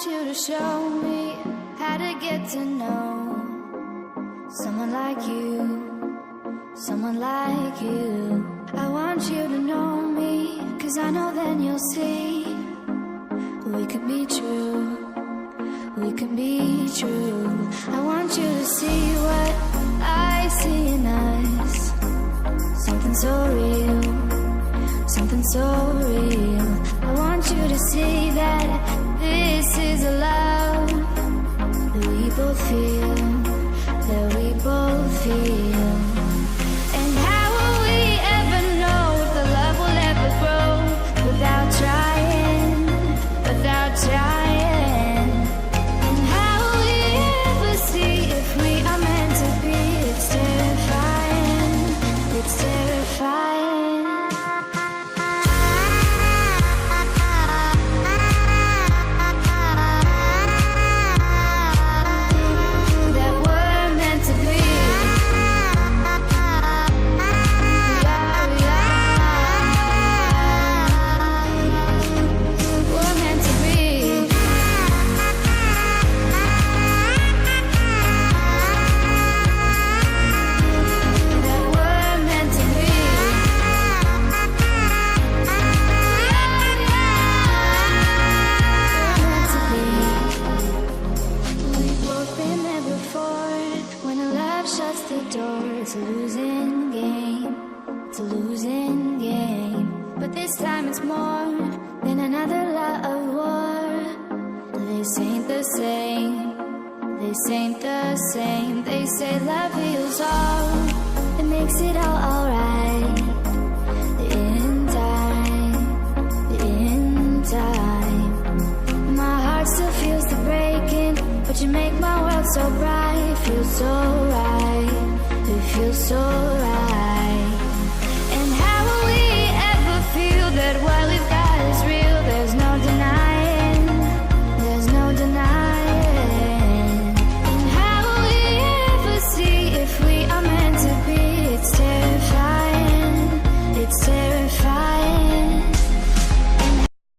want you to show me how to get to know someone like you, someone like you. I want you to know me, 'cause I know then you'll see we could be true, we could be true. I want you to see what I see in us, something so real, something so real. I want you to see that this is a love that we both feel, that we both feel. And how will we ever know if the love will ever grow without trying, without trying? And how will we ever see if we are meant to be? It's terrifying, it's terrifying. It's a losing game, it's a losing game. But this time it's more than another love war. This ain't the same, this ain't the same. They say love heals all, it makes it all alright.